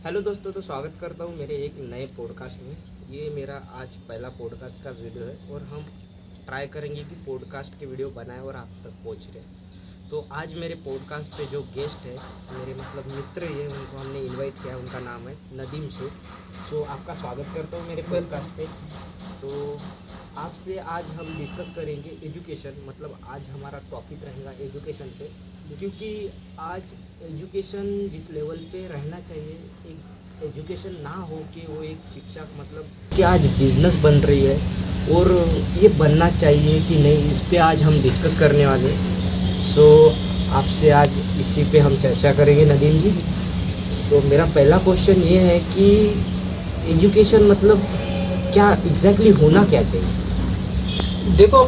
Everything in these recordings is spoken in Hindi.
हेलो दोस्तों, तो स्वागत करता हूँ मेरे एक नए पॉडकास्ट में। ये मेरा आज पहला पॉडकास्ट का वीडियो है और हम ट्राई करेंगे कि पॉडकास्ट के वीडियो बनाएं और आप तक पहुँच रहे। तो आज मेरे पॉडकास्ट पे जो गेस्ट है, मेरे मतलब मित्र ही है, उनको हमने इनवाइट किया है। उनका नाम है नदीम शेख। सो आपका स्वागत करता हूँ मेरे पॉडकास्ट पे। तो आपसे आज हम डिस्कस करेंगे एजुकेशन, मतलब आज हमारा टॉपिक रहेगा एजुकेशन पे, क्योंकि आज एजुकेशन जिस लेवल पे रहना चाहिए, एक एजुकेशन ना हो कि वो एक शिक्षक, मतलब कि आज बिजनेस बन रही है और ये बनना चाहिए कि नहीं, इस पे आज हम डिस्कस करने वाले हैं। सो आपसे आज इसी पे हम चर्चा करेंगे नदीम जी। सो मेरा पहला क्वेश्चन ये है कि एजुकेशन मतलब क्या एग्जैक्टली होना क्या चाहिए? देखो,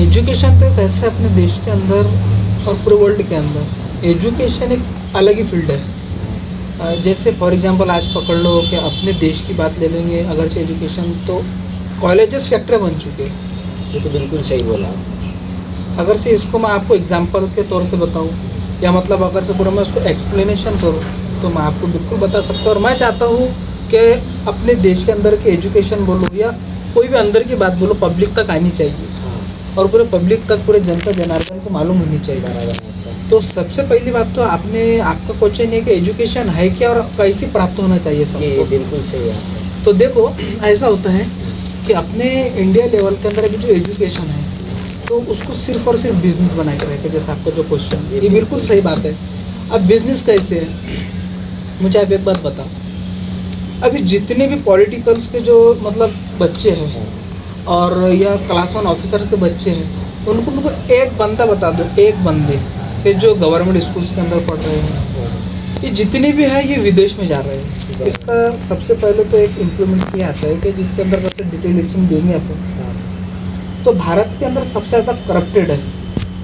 एजुकेशन तो एक ऐसे अपने देश के अंदर और पूरे वर्ल्ड के अंदर एजुकेशन एक अलग ही फील्ड है। जैसे फॉर एग्जांपल आज पकड़ लो कि अपने देश की बात ले लेंगे, अगर से एजुकेशन तो कॉलेजेस फैक्ट्री बन चुके हैं। ये तो बिल्कुल सही बोला। अगर से इसको मैं आपको एग्जांपल के तौर से बताऊं, या मतलब अगर से पूरा मैं उसको एक्सप्लेनेशन करूं, तो मैं आपको बिल्कुल बता सकता हूँ। और मैं चाहता हूँ कि अपने देश के अंदर की एजुकेशन बोलो या कोई भी अंदर की बात बोलो, पब्लिक तक आनी चाहिए और पूरे पब्लिक तक, पूरे जनता जनार्दन को मालूम होनी चाहिए। तो सबसे पहली बात तो आपका क्वेश्चन है कि एजुकेशन है क्या और कैसे प्राप्त होना चाहिए ये सबको। बिल्कुल सही है। तो देखो, ऐसा होता है कि अपने इंडिया लेवल के अंदर अभी जो एजुकेशन है, तो उसको सिर्फ और सिर्फ बिजनेस बना के रखे। जैसे आपका जो क्वेश्चन, ये बिल्कुल सही बात है। अब बिजनेस कैसे है, मुझे आप एक बात बताओ। अभी जितने भी पॉलिटिकल्स के जो मतलब बच्चे हैं और या क्लास 1 ऑफिसर के बच्चे हैं, उनको मुझको एक बंदा बता दो, एक बंदे कि जो गवर्नमेंट स्कूल्स के अंदर पढ़ रहे हैं, ये जितने भी हैं ये विदेश में जा रहे हैं। इसका सबसे पहले तो एक इम्प्लीमेंट्स ये आता है कि जिसके अंदर सबसे डिटेलेशन देंगे अपन, तो भारत के अंदर सबसे ज़्यादा करप्टेड है।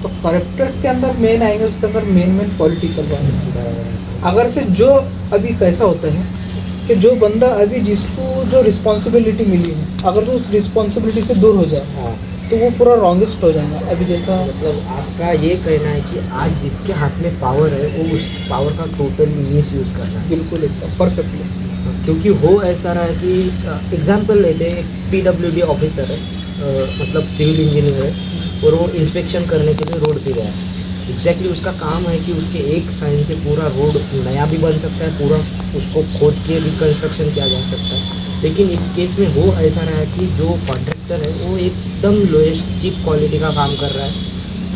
तो करप्टेड के अंदर मेन आएंगे, उसके अंदर मेन पॉलिटिकल वाले। अगर से जो अभी कैसा होता है कि जो बंदा अभी जिसको जो रिस्पॉन्सिबिलिटी मिली है, अगर से उस रिस्पॉन्सिबिलिटी से दूर हो जाए, तो वो पूरा रॉन्गेस्ट हो जाएगा। अभी जैसा मतलब आपका ये कहना है कि आज जिसके हाथ में पावर है वो उस पावर का टोटल मिस यूज़ करना है। बिल्कुल एकदम परफेक्टली। क्योंकि हो ऐसा रहा है कि एग्जांपल लेते हैं, PWD ऑफिसर है, मतलब सिविल इंजीनियर है, और वो इंस्पेक्शन करने के लिए रोड पे गया है। एग्जैक्टली उसका काम है कि उसके एक साइन से पूरा रोड नया भी बन सकता है, पूरा उसको खोद के रिकन्स्ट्रक्शन किया जा सकता है। लेकिन इस केस में हो ऐसा रहा है कि जो कॉन्ट्रैक्टर है वो एकदम लोएस्ट चीप क्वालिटी का काम कर रहा है।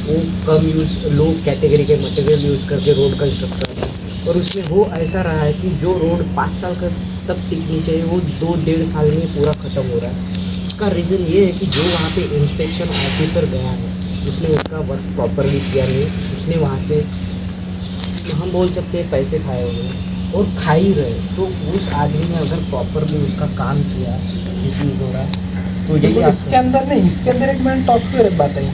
वो कम यूज़, लो कैटेगरी के मटेरियल यूज़ करके रोड कंस्ट्रक्ट कर रहा है, और उसमें हो ऐसा रहा है कि जो रोड 5 साल तक टिकनी चाहिए वो 2-1.5 साल में पूरा ख़त्म हो रहा है। उसका रीज़न ये है कि जो वहाँ पे इंस्पेक्शन ऑफिसर गया है, उसने उसका वर्क प्रॉपरली किया नहीं। उसने वहाँ से, हम बोल सकते हैं, पैसे खाए होंगे और खा ही रहे। तो उस आदमी ने अगर प्रॉपरली उसका काम किया, मिसयूज हो रहा है, तो यही इसके अंदर नहीं, इसके अंदर एक मैंने टॉप की एक बात आई।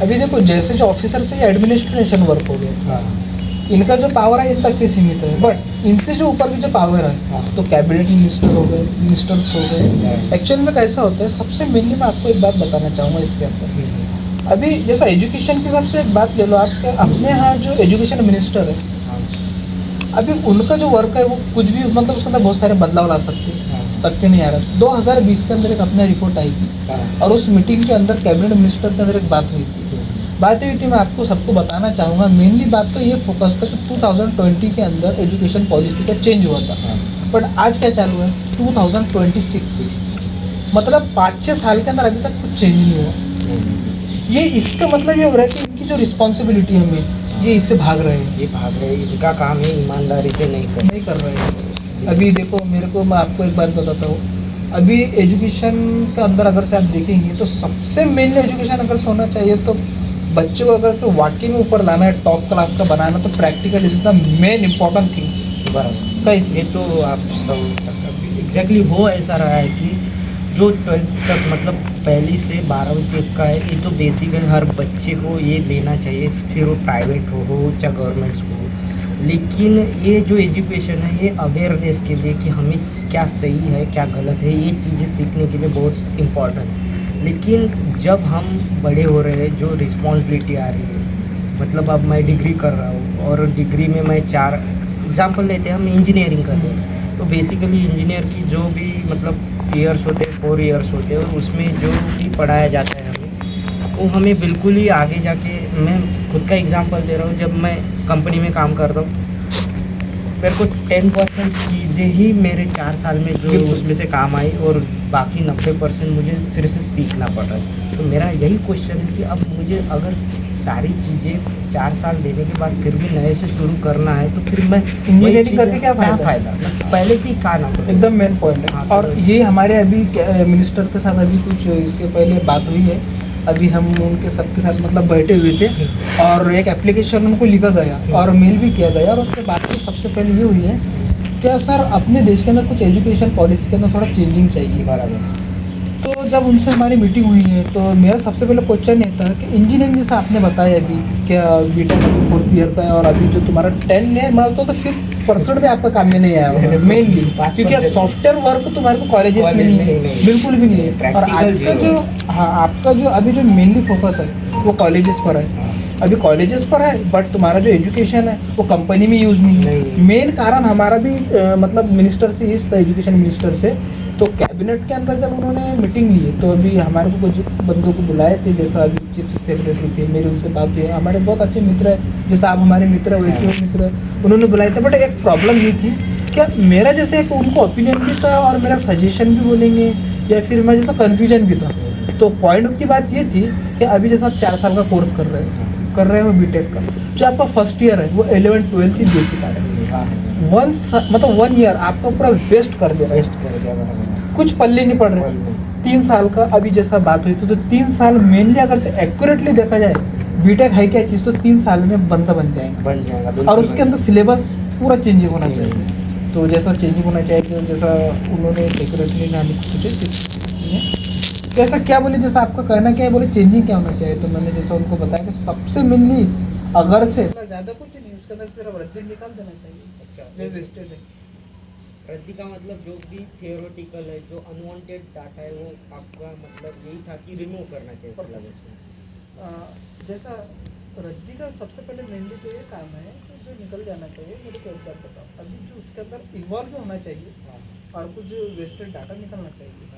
अभी देखो, जैसे जो ऑफिसर से एडमिनिस्ट्रेशन वर्क हो गया, इनका जो पावर है इन तक के सीमित है। बट इनसे जो ऊपर की जो पावर है, तो कैबिनेट मिनिस्टर हो गए, मिनिस्टर्स हो गए। एक्चुअल में कैसा होता है, सबसे मेनली मैं आपको एक बात बताना चाहूँगा इसके अंदर। अभी जैसा एजुकेशन की सबसे एक बात ले लो, आपके अपने यहाँ जो एजुकेशन मिनिस्टर है, अभी उनका जो वर्क है वो कुछ भी, मतलब उसके अंदर बहुत सारे बदलाव ला सकते हैं, तक के नहीं आ रहा। 2020 के अंदर एक अपने रिपोर्ट आई थी, और उस मीटिंग के अंदर कैबिनेट मिनिस्टर के अंदर एक बात हुई थी। मैं आपको सबको बताना चाहूँगा। मेनली बात तो ये फोकस था कि 2020 के अंदर एजुकेशन पॉलिसी का चेंज हुआ था। बट आज क्या चालू है, 2026, मतलब 5-6 साल के अंदर अभी तक कुछ चेंज नहीं हुआ। ये इसका मतलब ये हो रहा है कि इनकी जो रिस्पॉन्सिबिलिटी हमें, ये इससे भाग रहे हैं। इनका काम है ईमानदारी से नहीं कर रहे हैं। अभी देखो, मेरे को, मैं आपको एक बात बताता हूँ। अभी एजुकेशन के अंदर अगर से आप देखेंगे, तो सबसे मेन एजुकेशन अगर से होना चाहिए, तो बच्चे को अगर से वाकई में ऊपर लाना है, टॉप क्लास का बनाना, तो practical is the main important things. बराबर। कैसे? ये तो आप सब एग्जैक्टली हो ऐसा रहा है कि जो 12th तक, मतलब पहली से 12वीं तक का है, ये तो बेसिक है, हर बच्चे को ये लेना चाहिए, फिर वो प्राइवेट हो चाहे गवर्नमेंट स्कूल। लेकिन ये जो एजुकेशन है, ये अवेयरनेस के लिए कि हमें क्या सही है क्या गलत है, ये चीज़ें सीखने के लिए बहुत इम्पॉर्टेंट है। लेकिन जब हम बड़े हो रहे हैं, जो रिस्पॉन्सिबिलिटी आ रही है, मतलब अब मैं डिग्री कर रहा हूँ और डिग्री में मैं 4 एग्जाम्पल लेते हैं, हम इंजीनियरिंग कर रहे हैं। तो बेसिकली इंजीनियर की जो भी मतलब ईयर्स होते हैं 4 ईयर्स होते हैं, और उसमें जो भी पढ़ाया जाता है हमें, वो हमें बिल्कुल ही आगे जाके, मैं खुद का एग्जांपल दे रहा हूँ, जब मैं कंपनी में काम करता हूँ मेरे को 10% चीज़ें ही मेरे 4 साल में जो उसमें से काम आई, और बाकी 90% मुझे फिर से सीखना पड़ रहा है। तो मेरा यही क्वेश्चन है कि अब मुझे अगर सारी चीज़ें 4 साल देने के बाद फिर भी नए से शुरू करना है, तो फिर मैं इंजीनियरिंग करके क्या फ़ायदा? पहले से ही कहा ना तो एकदम मेन पॉइंट है। हाँ, और ये हमारे अभी मिनिस्टर के साथ अभी कुछ इसके पहले बात हुई है, अभी हम उनके सबके साथ मतलब बैठे हुए थे और एक एप्लीकेशन उनको लिखा गया और मेल भी किया गया, और उससे बात तो सबसे पहले ये हुई है क्या सर अपने देश के अंदर कुछ एजुकेशन पॉलिसी के अंदर थोड़ा चेंजिंग चाहिए। बराबर। तो जब उनसे हमारी मीटिंग हुई है तो मेरा सबसे पहले क्वेश्चन ये था कि इंजीनियरिंग जैसा आपने बताया अभी क्या बीटेक अभी 4th ईयर का है, और अभी जो तुम्हारा 10 है मैं तो 5% भी आपका काम में नहीं आया होगा मेनली, क्योंकि सॉफ्टवेयर वर्क तुम्हारे को कॉलेजेस में नहीं है, बिल्कुल भी नहीं है। और आज का जो आपका जो अभी जो मेनली फोकस है वो कॉलेजेस पर है, अभी कॉलेजेस पर है, बट तुम्हारा जो एजुकेशन है वो कंपनी में यूज़ नहीं है। मेन कारण हमारा भी मतलब मिनिस्टर से इस एजुकेशन मिनिस्टर से, तो कैबिनेट के अंदर जब उन्होंने मीटिंग ली तो अभी हमारे को कुछ बंदों को बुलाए थे, जैसा अभी चीफ सेक्रेटरी थे, मेरी उनसे बात हुई, हमारे बहुत अच्छे मित्र है, जैसा आप हमारे मित्र है वैसे वो मित्र है, उन्होंने बुलाए थे। बट एक प्रॉब्लम ये थी क्या मेरा जैसे एक उनको ओपिनियन भी था और मेरा सजेशन भी बोलेंगे या फिर मैं जैसा कन्फ्यूजन भी था। तो पॉइंट की बात ये थी कि अभी जैसा आप 4 साल का कोर्स कर रहे हो बीटेक का, जो आपका फर्स्ट ईयर है वो 11th 12th ही बेसिक आ रहा है, मतलब 1 ईयर आपका पूरा वेस्ट कर दिया, कुछ पल्ले नहीं पड़ रहे। 3 साल का अभी जैसा बात हुई तो 3 साल मेनली अगर से एक्यूरेटली देखा जाए बीटेक है क्या चीज़, तो 3 साल में बंदा बन जाएगा और उसके अंदर सिलेबस पूरा चेंजिंग होना चाहिए। तो जैसा चेंजिंग होना चाहिए, जैसा उन्होंने सेक्रेटरी ने हमें पूछे कैसा क्या बोले, जैसा आपका कहना क्या है, बोले चेंजिंग क्या होना चाहिए, तो मैंने जैसा उनको बताया कि सबसे मेनली अगर से ज़्यादा कुछ नहीं उसके अंदर सिर्फ रद्दी निकाल देना चाहिए। अच्छा, वेस्टेज है रद्दी का मतलब जो भी थियोरेटिकल है, जो अनवांटेड डाटा है, वो आपका मतलब यही था कि रिमूव करना चाहिए सिलेबस में। जैसा रद्दी का सबसे पहले मेनली तो ये काम है कि जो निकल जाना चाहिए मेरे को एक बार बताओ, अभी जो उसके अंदर इन्वॉल्व होना चाहिए और कुछ वेस्टेड डाटा निकलना चाहिए,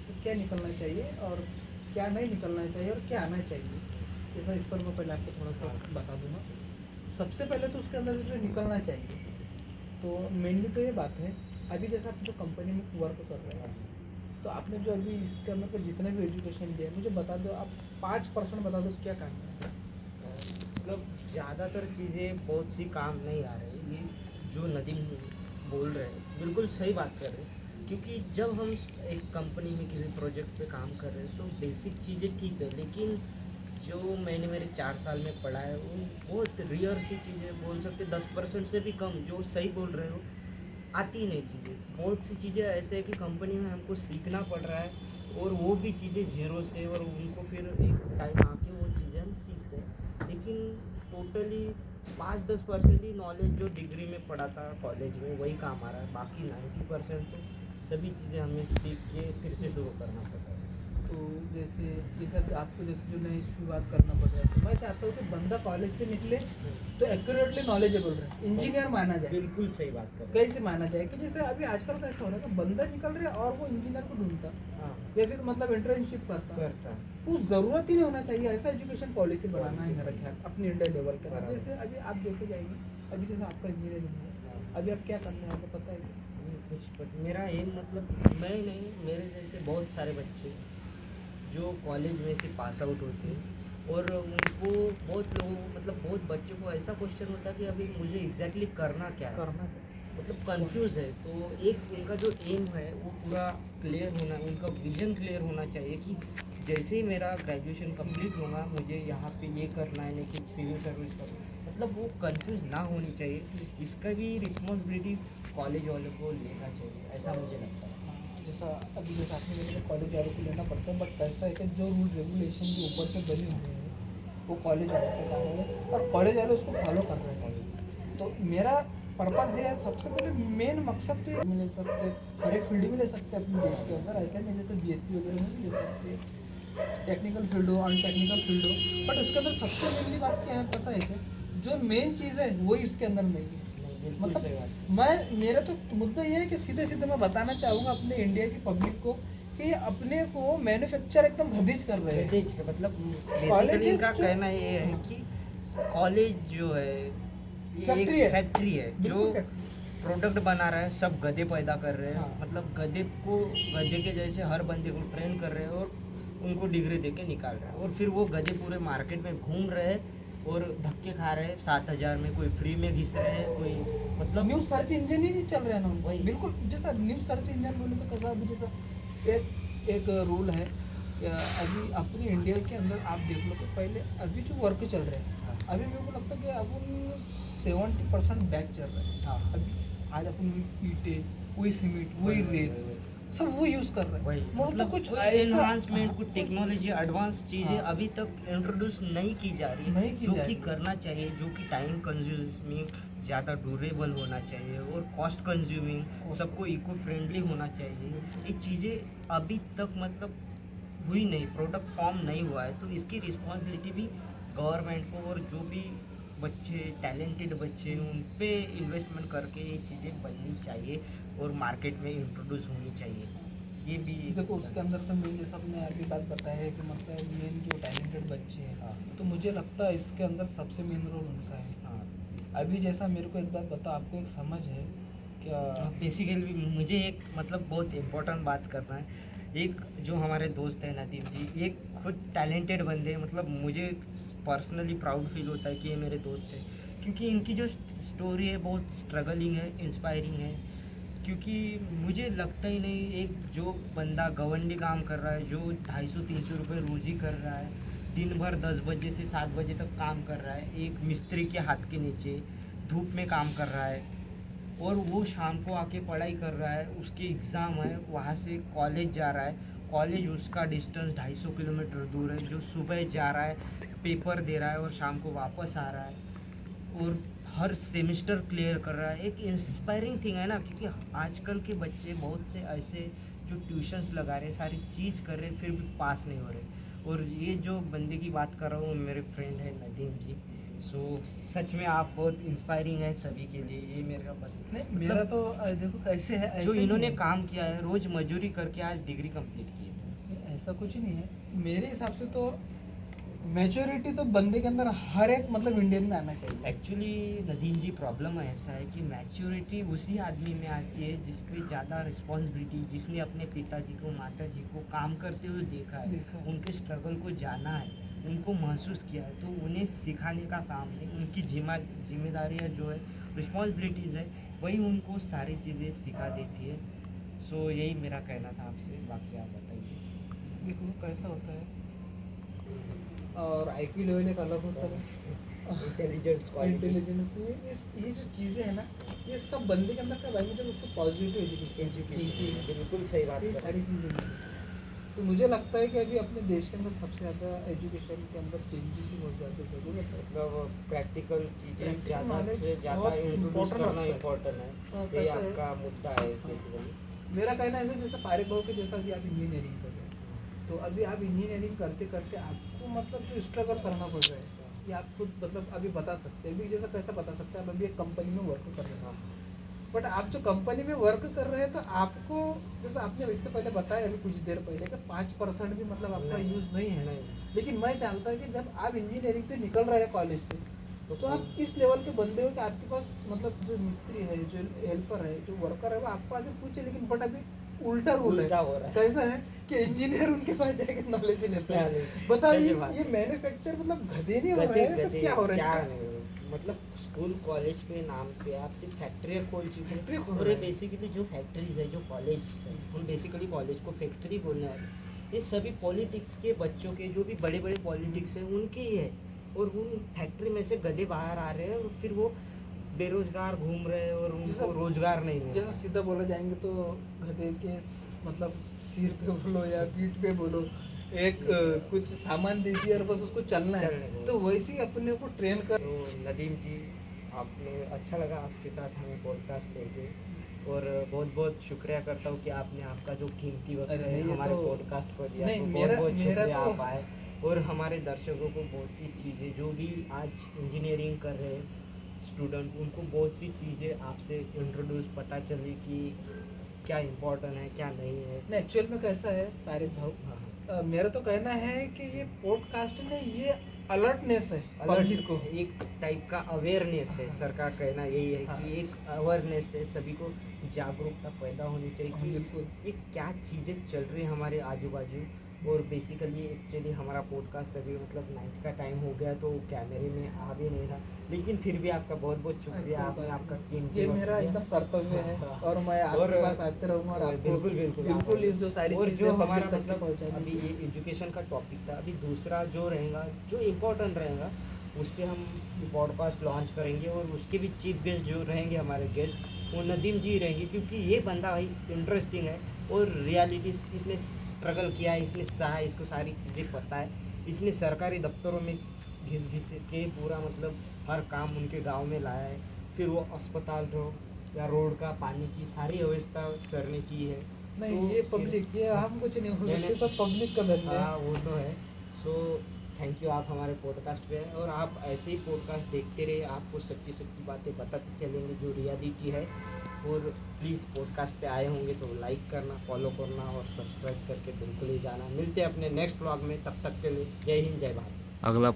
तो क्या निकलना चाहिए और क्या नहीं निकलना चाहिए और क्या आना चाहिए, जैसा इस पर मैं पहले आपको थोड़ा सा बता दूँगा। सबसे पहले तो उसके अंदर जो निकलना चाहिए, तो मेनली तो ये बात है अभी जैसा आप जो कंपनी में वर्क कर रहे हैं, तो आपने जो अभी इसके अंदर का जितने भी एजुकेशन दिया मुझे बता दो, आप 5% बता दो क्या काम है। मतलब ज़्यादातर चीज़ें बहुत सी काम नहीं आ रही, ये जो नदीम बोल रहे हैं बिल्कुल सही बात कर रहे हैं, क्योंकि जब हम एक कंपनी में किसी प्रोजेक्ट पे काम कर रहे हैं तो बेसिक चीज़ें ठीक है, लेकिन जो मैंने मेरे 4 साल में पढ़ा है वो बहुत रियर सी चीज़ें, बोल सकते 10% से भी कम, जो सही बोल रहे हो आती ही नहीं चीज़ें। बहुत सी चीज़ें ऐसे है कि कंपनी में हमको सीखना पड़ रहा है, और वो भी चीज़ें जीरो से, और उनको फिर एक टाइम आके वो चीज़ें हम सीखते हैं, लेकिन टोटली 5-10% ही नॉलेज जो डिग्री में पढ़ा था कॉलेज में वही काम आ रहा है, बाकी 90% तो सभी चीज़ें हमें सीख के फिर से शुरू करना पड़ता है। तो जैसे ये सब आपको जैसे जो नई शुरुआत करना पड़ रहा है, तो मैं चाहता हूँ कि बंदा कॉलेज से निकले तो एक्यूरेटली नॉलेजेबल रहे, इंजीनियर माना जाए। बिल्कुल सही बात कर, कैसे माना जाए कि जैसे अभी आजकल कैसा हो रहा है कि बंदा निकल रहा है और वो इंजीनियर को ढूंढता या फिर मतलब इंटर्नशिप करता, वो ज़रूरत ही नहीं होना चाहिए। ऐसा एजुकेशन पॉलिसी बनाना है मेरा ख्याल अपनी इंडिया लेवल के। जैसे अभी आप देखे जाएंगे, अभी जैसे आपका इंजीनियरिंग है, अभी आप क्या करने हैं आपको पता है कुछ मेरा एम मतलब मैं नहीं, मेरे जैसे बहुत सारे बच्चे जो कॉलेज में से पास आउट होते हैं, और उनको बहुत लोगों को मतलब बहुत बच्चों को ऐसा क्वेश्चन होता है कि अभी मुझे एग्जैक्टली करना क्या है, मतलब कंफ्यूज है। तो एक उनका जो एम है वो पूरा क्लियर होना, उनका विजन क्लियर होना चाहिए कि जैसे ही मेरा ग्रेजुएशन कंप्लीट होगा मुझे यहाँ पे ये करना है, लेकिन सिविल सर्विस करना, मतलब वो कंफ्यूज ना होनी चाहिए। इसका भी रिस्पॉन्सिबिलिटी कॉलेज वालों को लेना चाहिए, ऐसा मुझे लगता है। जैसा अभी जैसा आपने मेरे कॉलेज वालों को लेना पड़ता है, बट कैसा है कि जो रूल रेगुलेशन जो ऊपर से बने हुए हैं वो कॉलेज वालों के काम है और कॉलेज वाले उसको फॉलो कर रहे हैं। तो मेरा पर्पज़ ये है, सबसे पहले मेन मकसद तो ये ले सकते, हर एक फील्ड में ले सकते हैं अपने देश के अंदर, ऐसा नहीं जैसे BSc वगैरह में ले सकते, टेक्निकल फील्ड हो अनटेक्निकल फील्ड हो, बट उसके अंदर सबसे मेनली बात क्या है पता है कि जो मेन चीज़ है वही इसके अंदर नहीं है। बिल्कुल मतलब सही बात। मैं मेरा तो मुद्दा ये है कि सीधे सीधे मैं बताना चाहूँगा अपने इंडिया की पब्लिक को कि अपने को मैन्युफैक्चर एकदम रदीज कर रहे हैं। वेटेज का मतलब बेसिकली कॉलेजेस इनका जो- कहना ये है कि कॉलेज जो है ये फैक्ट्री है। एक फैक्ट्री है जो बिल्कुल फैक्ट्री। प्रोडक्ट बना रहा है, सब गधे पैदा कर रहे हैं। हाँ। मतलब गधे के जैसे हर बंदे को ट्रेन कर रहे हैं और उनको डिग्री दे के निकाल रहे हैं, और फिर वो गधे पूरे मार्केट में घूम रहे हैं और धक्के खा रहे हैं। 7,000 में कोई फ्री में घिस रहे हैं, कोई मतलब न्यूज सर्च इंजन ही नहीं चल रहा है ना वही। बिल्कुल। जैसा न्यूज सर्च इंजन बोले तो कैसा अभी जैसा एक रूल है कि अभी अपनी इंडिया के अंदर आप देख लो तो पहले अभी जो वर्क चल रहे हैं अभी मेरे को लगता है कि अपन 70% बैक चल रहा है। हाँ। अभी आज अपन वही ईंटे वही सीमेंट वही रेत सब वो यूज कर रहे वही हैं। मतलब कुछ कुछ ऐसा- एनहांसमेंट, कुछ टेक्नोलॉजी, एडवांस चीज़ें हाँ। अभी तक इंट्रोड्यूस नहीं की जा रही नहीं है, की जो जा कि रही है। करना चाहिए, जो कि टाइम कंज्यूमिंग, ज़्यादा ड्यूरेबल होना चाहिए और कॉस्ट कंज्यूमिंग, सबको इको फ्रेंडली होना चाहिए। ये चीज़ें अभी तक मतलब हुई नहीं, प्रोडक्ट फॉर्म नहीं हुआ है, तो इसकी रिस्पॉन्सिबिलिटी भी गवर्नमेंट को और जो भी बच्चे टैलेंटेड बच्चे हैं उन पे इन्वेस्टमेंट करके ये चीज़ें बननी चाहिए और मार्केट में इंट्रोड्यूस होनी चाहिए। ये भी देखो उसके अंदर तो मेन जैसा आपने अभी बात बताया है कि मतलब मेन जो टैलेंटेड बच्चे हैं हाँ। तो मुझे लगता है इसके अंदर सबसे मेन रोल उनका है। हाँ। अभी जैसा मेरे को एक बात बता आपको एक समझ है क्या बेसिकली मुझे एक मतलब बहुत इम्पोर्टेंट बात करना है। एक जो हमारे दोस्त हैं नदीम जी, एक खुद टैलेंटेड बंदे हैं, मतलब मुझे पर्सनली प्राउड फील होता है कि ये मेरे दोस्त हैं, क्योंकि इनकी जो स्टोरी है बहुत स्ट्रगलिंग है, इंस्पायरिंग है। क्योंकि मुझे लगता ही नहीं एक जो बंदा गवंडी काम कर रहा है, जो 250-300 रुपये रोज़ी कर रहा है, दिन भर 10 बजे से 7 बजे तक काम कर रहा है, एक मिस्त्री के हाथ के नीचे धूप में काम कर रहा है, और वो शाम को आके पढ़ाई कर रहा है, उसके एग्ज़ाम है, वहाँ से कॉलेज जा रहा है, कॉलेज उसका डिस्टेंस 250 किलोमीटर दूर है, जो सुबह जा रहा है, पेपर दे रहा है और शाम को वापस आ रहा है, और हर सेमेस्टर क्लियर कर रहा है। एक इंस्पायरिंग थिंग है ना, क्योंकि आजकल के बच्चे बहुत से ऐसे जो ट्यूशन्स लगा रहे हैं, सारी चीज़ कर रहे हैं, फिर भी पास नहीं हो रहे। और ये जो बंदे की बात कर रहा हूँ मेरे फ्रेंड है नदीम जी, सो सच में आप बहुत इंस्पायरिंग है सभी के लिए। ये मेरा नहीं मेरा तो देखो कैसे है जो ऐसे इन्होंने नहीं है। काम किया है, रोज मजदूरी करके आज डिग्री कंप्लीट की है। ऐसा कुछ नहीं है मेरे हिसाब से तो मैच्योरिटी तो बंदे के अंदर हर एक मतलब इंडियन में आना चाहिए। एक्चुअली नदीम जी प्रॉब्लम ऐसा है कि मैच्योरिटी उसी आदमी में आती है जिस पे ज़्यादा रिस्पॉन्सिबिलिटी, जिसने अपने पिताजी को माता जी को काम करते हुए देखा है, देखा है। उनके स्ट्रगल को जाना है, उनको महसूस किया है, तो उन्हें सिखाने का काम है, उनकी जिम्मेदारियाँ जो है, रिस्पॉन्सिबिलिटीज़ है, वही उनको सारी चीज़ें सिखा देती है। सो यही मेरा कहना था आपसे, बाकी आप बताइए। देखो कैसा होता है और IQ लेवल एक अलग होता है इंटेलिजेंस इंटेलिजेंस ये जो चीज़ें हैं ना ये सब बंदे के अंदर कब आएंगे जब उसको पॉजिटिव एजुकेशन, बिल्कुल सही बात ये कर सारी चीज़ें मिलेंगी। तो मुझे लगता है कि अभी अपने देश के अंदर सबसे ज़्यादा एजुकेशन के अंदर चेंजेस की बहुत ज़्यादा ज़रूरत है। मतलब प्रैक्टिकल चीज़ें Practical ज़्यादा knowledge से ज़्यादा बहुत इंट्रोड्यूस important करना लगता है। इम्पोर्टेंट है। हाँ, ये कैसा है? आपका मुद्दा है बेसिकली। मेरा कहना है ऐसा जैसे पारिक भाव के जैसा अभी आप इंजीनियरिंग कर रहे हैं तो अभी आप इंजीनियरिंग करते करते आपको मतलब जो स्ट्रगल करना पड़ रहा है ये आप खुद मतलब अभी बता सकते हैं। अभी जैसा कैसा बता सकते हैं आप अभी एक कंपनी में वर्क कर रहे हैं बट आप जो कंपनी में वर्क कर रहे हैं तो आपको जैसे आपने इससे पहले बताया अभी कुछ देर पहले कि 5% भी मतलब आपका नहीं। यूज़ नहीं है। नहीं। लेकिन मैं जानता हूँ कि जब आप इंजीनियरिंग से निकल रहे हैं कॉलेज से तो आप इस लेवल के बंदे हो कि आपके पास मतलब जो मिस्त्री है जो हेल्पर है जो वर्कर है वो आपको आगे पूछे, लेकिन बट अभी उल्टा रूल उल्टा है। हो रहा है। कैसा है कि इंजीनियर उनके पास जाके नॉलेज लेता है। नहीं, बताओ सही बात ये है। मैन्युफैक्चर मतलब गधे नहीं हो रहा गधे है तो गधे क्या हो रहा क्या है? नहीं, मतलब स्कूल कॉलेज के नाम पे आप सिर्फ फैक्ट्रियाँ खोल चुके फैक्ट्री हैं। खोल और रहे ये हैं। बेसिकली जो फैक्ट्रीज है, जो कॉलेज है, हम बेसिकली कॉलेज को फैक्ट्री बोलने वाले, ये सभी पॉलिटिक्स के बच्चों के, जो भी बड़े बड़े पॉलिटिक्स हैं उनके ही है। और उन फैक्ट्री में से गधे बाहर आ रहे हैं और फिर वो बेरोजगार घूम रहे हैं और उनको रोजगार नहीं है। जैसा सीधा बोला जाएंगे तो गधे के मतलब सिर पे बोलो या पीठ पे बोलो एक कुछ सामान दे दिया और बस उसको चलना चलने है दो। तो वैसे ही अपने को ट्रेन कर। तो नदीम जी, आपने अच्छा लगा आपके साथ हमें पॉडकास्ट लेके, और बहुत बहुत शुक्रिया करता हूँ कि आपने आपका जो कीमती वक्त अरे है नहीं, ये हमारे तो- पॉडकास्ट को दिया। नहीं, तो मेरा- बहुत बहुत मेरा शुक्रिया तो- आप आए और हमारे दर्शकों को बहुत सी चीज़ें जो भी आज इंजीनियरिंग कर रहे हैं, स्टूडेंट, उनको बहुत सी चीज़ें आपसे इंट्रोड्यूस पता चली कि क्या इम्पोर्टेंट है क्या नहीं है। नहीं, एक्चुअल में कैसा है तारिक भाव, हाँ, मेरा तो कहना है कि ये पॉडकास्ट ने ये अलर्टनेस है पब्लिक को। एक टाइप का अवेयरनेस है। सर का कहना यही है हाँ। कि एक अवेयरनेस है, सभी को जागरूकता पैदा होनी चाहिए कि बिल्कुल। ये क्या चीज़ें चल रही है हमारे आजू बाजू। और बेसिकली एक्चुअली हमारा पॉडकास्ट अभी मतलब नाइट का टाइम हो गया तो कैमरे में आ भी नहीं रहा, लेकिन फिर भी आपका बहुत बहुत शुक्रिया, आपने आपका कीमती ये वक्त मेरा दिया। एकदम कर्तव्य है हाँ। और मैं आपके पास आते रहूँगा और आपको बिल्कुल बिल्कुल बिल्कुल इस जो सारी और चीजें जो public हमारा तक मतलब पहुंचानी अभी ये एजुकेशन का टॉपिक था, अभी दूसरा जो रहेगा जो इम्पोर्टेंट रहेगा उस पर हम पॉडकास्ट लॉन्च करेंगे और उसके भी चीफ गेस्ट जो रहेंगे हमारे गेस्ट वो नदीम जी रहेंगे, क्योंकि ये बंदा भाई इंटरेस्टिंग है और रियलिटी इसने स्ट्रगल किया है, इसने सहा, इसको सारी चीज़ें पता है। इसने सरकारी दफ्तरों में घिस घिस के पूरा मतलब हर काम उनके गांव में लाया है। फिर वो अस्पताल हो या रोड का पानी की सारी व्यवस्था सर ने की है। नहीं, तो ये पब्लिक, ये हम कुछ नहीं हो सकते, सब पब्लिक का धंधा हाँ है। वो तो है। सो थैंक यू, आप हमारे पॉडकास्ट पे हैं और आप ऐसे ही पॉडकास्ट देखते रहिए, आपको सच्ची सच्ची बातें बताते चलेंगे जो रियलिटी है। और प्लीज़ पॉडकास्ट पे आए होंगे तो लाइक करना, फॉलो करना और सब्सक्राइब करके बिल्कुल ही जाना। मिलते हैं अपने नेक्स्ट व्लॉग में, तब तक के लिए जय हिंद जय भारत। अगला